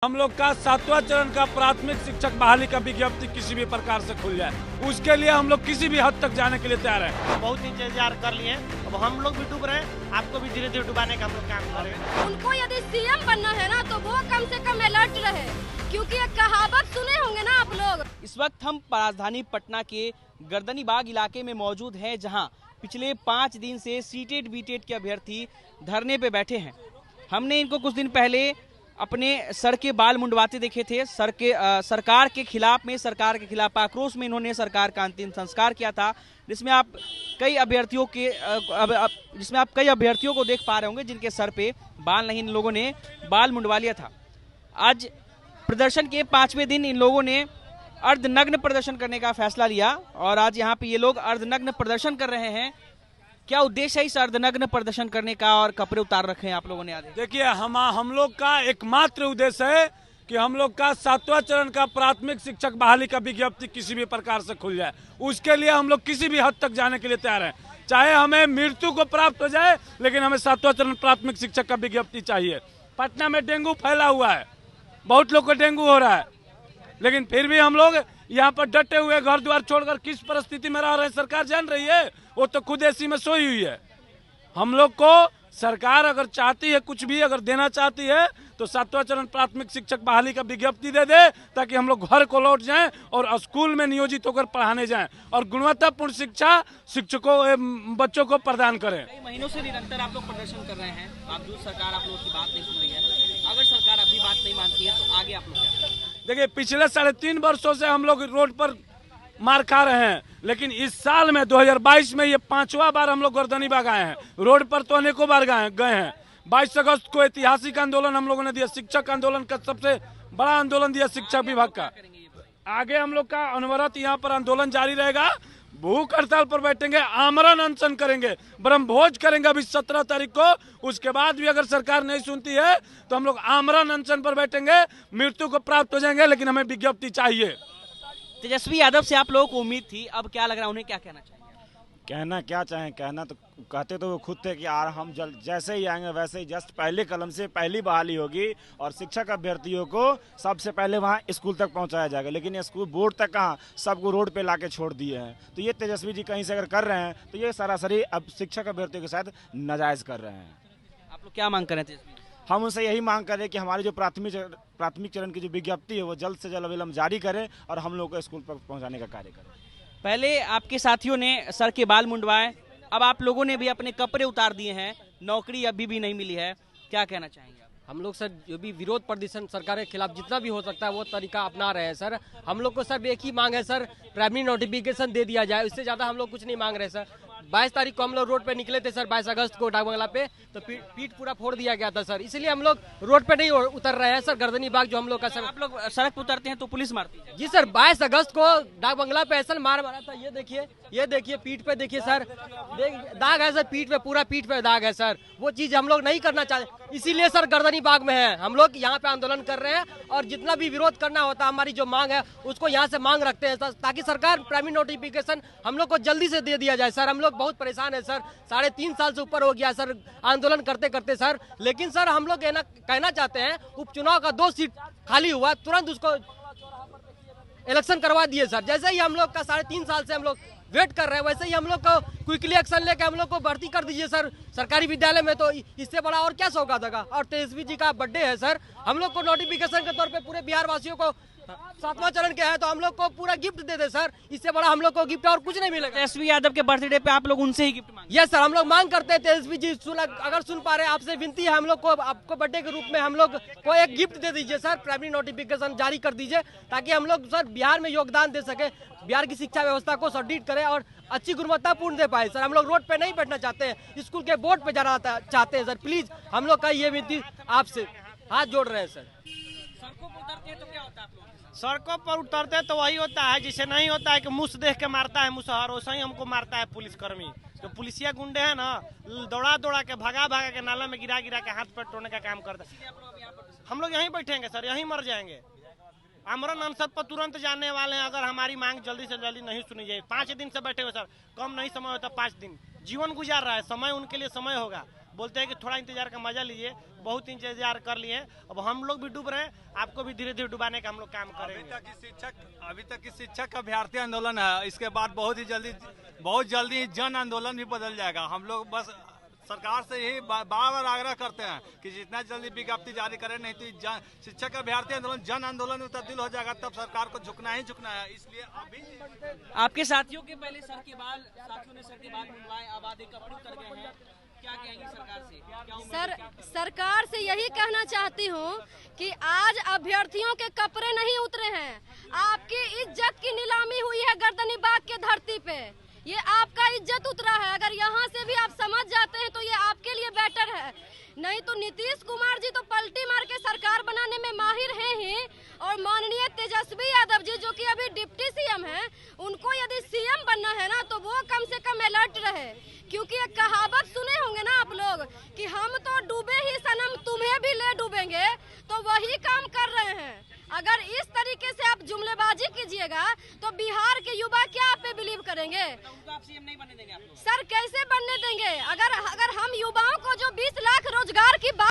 हम लोग का 7वां चरण का प्राथमिक शिक्षक बहाली का विज्ञप्ति किसी भी प्रकार से खुल जाए, उसके लिए हम लोग किसी भी हद तक जाने के लिए तैयार हैं। बहुत इंतजार कर लिए, अब हम लोग भी डूब रहे हैं, आपको भी धीरे धीरे डुबाने का हम लोग काम करेंगे। उनको यदि सीएम बनना है ना, तो वो कम से कम अलर्ट रहे, क्योंकि एक कहावत सुने होंगे ना आप लोग। इस वक्त हम राजधानी पटना के गर्दनीबाग इलाके में मौजूद हैं, जहां पिछले 5 दिन से सीटेट बीटेट के अभ्यर्थी धरने पे बैठे हैं। हमने इनको कुछ दिन पहले अपने सर के बाल मुंडवाते देखे थे। सरकार के खिलाफ आक्रोश में इन्होंने सरकार का अंतिम संस्कार किया था, जिसमें आप कई अभ्यर्थियों को देख पा रहे होंगे जिनके सर पे बाल नहीं, इन लोगों ने बाल मुंडवा लिया था। आज प्रदर्शन के 5वें दिन इन लोगों ने अर्धनग्न प्रदर्शन करने का फैसला लिया और आज यहाँ पे ये लोग अर्धनग्न प्रदर्शन कर रहे हैं। क्या उद्देश्य है इस अर्धनग्न प्रदर्शन करने का और कपड़े उतार रखे हैं आप लोगों ने? आज देखिए, हम लोग का एकमात्र उद्देश्य है कि हम लोग का 7वां चरण का प्राथमिक शिक्षक बहाली का विज्ञप्ति किसी भी प्रकार से खुल जाए, उसके लिए हम लोग किसी भी हद तक जाने के लिए तैयार हैं। चाहे हमें मृत्यु को प्राप्त हो जाए, लेकिन हमें 7वां चरण प्राथमिक शिक्षक का विज्ञप्ति चाहिए। पटना में डेंगू फैला हुआ है, बहुत लोग को डेंगू हो रहा है, लेकिन फिर भी हम लोग यहाँ पर डटे हुए, घर द्वार छोड़कर किस परिस्थिति में रह रहे हैं सरकार जान रही है। वो तो खुद एसी में सोई हुई है। हम लोग को सरकार अगर चाहती है, कुछ भी अगर देना चाहती है, तो 7वां चरण प्राथमिक शिक्षक बहाली का विज्ञप्ति दे दे, ताकि हम लोग घर को लौट जाएं और स्कूल में नियोजित होकर पढ़ाने जाएं और गुणवत्तापूर्ण शिक्षा शिक्षकों बच्चों को प्रदान करें। कई महीनों से निरंतर आप लोग प्रदर्शन कर रहे हैं, बावजूद सरकार आप लोगों की बात नहीं सुन रही है। अगर सरकार अभी बात नहीं मानती है तो आगे आप लोग क्या करेंगे? देखिए, पिछले 3.5 वर्षों से हम लोग रोड पर मार खा रहे हैं, लेकिन इस साल में 2022 में ये 5वां बार हम लोग गर्दनीबाग आए हैं। रोड पर तो अनेकों बार गए हैं। 22 अगस्त को ऐतिहासिक आंदोलन हम लोगों ने दिया, शिक्षक आंदोलन का सबसे बड़ा आंदोलन दिया शिक्षक विभाग का। आगे हम लोग का अनवरत यहाँ पर आंदोलन जारी रहेगा। भूख हड़ताल पर बैठेंगे, आमरण अनशन करेंगे, ब्रह्मभोज करेंगे अभी 17 तारीख को। उसके बाद भी अगर सरकार नहीं सुनती है तो हम लोग आमरण अनशन पर बैठेंगे। मृत्यु को प्राप्त हो जाएंगे, लेकिन हमें विज्ञप्ति चाहिए। तेजस्वी यादव से आप लोगों को उम्मीद थी, अब क्या लग रहा है, उन्हें क्या कहना चाहिए? कहना क्या चाहें, कहना तो कहते तो वो खुद थे कि यार हम जैसे ही आएंगे वैसे ही जस्ट पहले कलम से पहली बहाली होगी और शिक्षक अभ्यर्थियों को सबसे पहले वहाँ स्कूल तक पहुँचाया जाएगा। लेकिन ये स्कूल बोर्ड तक कहाँ, सबको रोड पे लाके छोड़ दिए हैं। तो ये तेजस्वी जी कहीं से अगर कर रहे हैं तो ये सरासरी अब शिक्षक अभ्यर्थियों के साथ नाजायज कर रहे हैं। आप लोग क्या मांग कर रहे थे? हम उनसे यही मांग कर रहे हैं कि हमारी जो प्राथमिक चरण की जो विज्ञप्ति है वो जल्द से जल्द अविलंब जारी करें और हम लोग को स्कूल पर पहुँचाने का कार्य करें। पहले आपके साथियों ने सर के बाल मुंडवाए, अब आप लोगों ने भी अपने कपड़े उतार दिए हैं, नौकरी अभी भी नहीं मिली है, क्या कहना चाहेंगे? हम लोग सर जो भी विरोध प्रदर्शन सरकार के खिलाफ जितना भी हो सकता है वो तरीका अपना रहे हैं सर। हम लोग को सर एक ही मांग है सर, प्राइमरी नोटिफिकेशन दे दिया जाए, इससे ज़्यादा हम लोग कुछ नहीं मांग रहे सर। 22 तारीख को हम लोग रोड पे निकले थे सर, 22 अगस्त को डाक बंगला पे, तो पीठ पूरा फोड़ दिया गया था सर। इसलिए हम लोग रोड पे नहीं उतर रहे हैं सर। गर्दनीबाग जो हम लोग का सर, आप लोग सड़क पर उतरते हैं तो पुलिस मारती है? जी सर, 22 अगस्त को डाक बंगला पे ऐसा मारा था। ये देखिए पीठ पे देखिए सर, दाग है सर, पीठ पे पूरा पीठ पे दाग है सर। वो चीज हम लोग नहीं करना चाहते, इसीलिए सर गर्दनीबाग में है। हम लोग यहाँ पे आंदोलन कर रहे हैं और जितना भी विरोध करना होता है, हमारी जो मांग है उसको यहाँ से मांग रखते हैं सर, ताकि सरकार प्राइमरी नोटिफिकेशन हम लोग को जल्दी से दे दिया जाए सर। हम लोग बहुत परेशान है सर, 3.5 साल से ऊपर हो गया सर आंदोलन करते करते सर। लेकिन सर हम लोग कहना चाहते हैं, उपचुनाव का 2 सीट खाली हुआ, तुरंत उसको इलेक्शन करवा दिए सर। जैसे ही हम लोग का 3.5 साल से हम लोग वेट कर रहे हैं, वैसे ही हम लोग को क्विकली एक्शन लेके हम लोग को भर्ती कर दीजिए सर सरकारी विद्यालय में। तो इससे बड़ा और क्या सौगात होगा। और तेजस्वी जी का बर्थडे है सर, हम लोग को नोटिफिकेशन के तौर पे पूरे बिहार वासियों को 7वां चरण के है तो हम लोग को पूरा गिफ्ट दे दे सर। इससे बड़ा हम लोग को गिफ्ट और कुछ नहीं मिलेगा। तेजस्वी यादव के बर्थडे पे आप लोग उनसे ही गिफ्ट मांगे? यस सर, हम लोग मांग करते हैं तेजस्वी जी, अगर सुन पा रहे हैं, आपसे विनती है हम लोग को, आपको बर्थडे के रूप में हम लोग को एक गिफ्ट दे दीजिए सर। प्राइमरी नोटिफिकेशन जारी कर दीजिए ताकि हम लोग सर बिहार में योगदान दे सके, बिहार की शिक्षा व्यवस्था को सुदृढ़ करें और अच्छी गुणवत्तापूर्ण दे पाए सर। हम लोग रोड पे नहीं बैठना चाहते हैं, स्कूल के बोर्ड पे जाना चाहते हैं सर। प्लीज हम लोग का ये विनती आपसे हाथ जोड़ रहे हैं सर। सड़कों पर उतरते हैं तो क्या होता है आप लोग? सड़कों पर उतरते तो वही होता है, जिसे नहीं होता है कि मुस देख के मारता है मुसहर, वैसा ही हमको मारता है पुलिसकर्मी। तो पुलिसिया गुंडे है ना, दौड़ा दौड़ा के भगा के नाला में गिरा के हाथ पैर तोड़ने का काम करता है। हम लोग यहीं बैठेंगे सर, यहीं मर जाएंगे। आमरण अनशन पर तुरंत जाने वाले हैं अगर हमारी मांग जल्दी से जल्दी नहीं सुनी जाए। 5 दिन से बैठे हुए सर, कम नहीं समय होता, 5 दिन जीवन गुजार रहा है। समय उनके लिए समय होगा, बोलते हैं कि थोड़ा इंतजार का मजा लीजिए, बहुत इंतजार कर लिए, अब हम लोग भी डूब रहे हैं, आपको भी धीरे धीरे डुबाने का हम लोग काम करेंगे। अभी तक की शिक्षक अभ्यर्थी आंदोलन है, इसके बाद बहुत जल्दी जन आंदोलन भी बदल जाएगा। हम लोग बस सरकार से यही बार बार आग्रह करते हैं कि जितना जल्दी विज्ञप्ति जारी करें, नहीं तो शिक्षक अभ्यर्थी आंदोलन जन आंदोलन में तब्दील हो जाएगा, तब सरकार को झुकना ही झुकना है। इसलिए अभी आपके साथियों के पहले सर के बाल मुंडवाए, अब आधे कपड़े उतर गए हैं, क्या कहेंगे सरकार से? क्या उम्मीद सरकार से यही कहना चाहती हूँ कि आज अभ्यर्थियों के कपड़े नहीं उतरे हैं, आपकी इज्जत की नीलामी हुई है गर्दनी बाग के धरती पे, ये आपका इज्जत उतरा है। अगर यहाँ से भी आप समझ जाते हैं तो ये आपके लिए बेटर है, नहीं तो नीतीश कुमार जी तो पलटी मार के सरकार बनाने में माहिर हैं ही, और माननीय तेजस्वी यादव जी जो कि अभी डिप्टी सीएम हैं, उनको यदि सीएम बनना है ना तो वो कम से कम अलर्ट रहे, क्योंकि एक कहावत सुने होंगे ना आप लोग कि हम तो डूबे ही सनम तुम्हें भी ले डूबेंगे, तो वही काम कर रहे हैं। अगर इस तरीके से आप जुमलेबाजी कीजिएगा तो बिहार के युवा क्या आप पे बिलीव करेंगे? उनको आप सीएम नहीं बनने देंगे आप लोग? सर कैसे बनने देंगे? अगर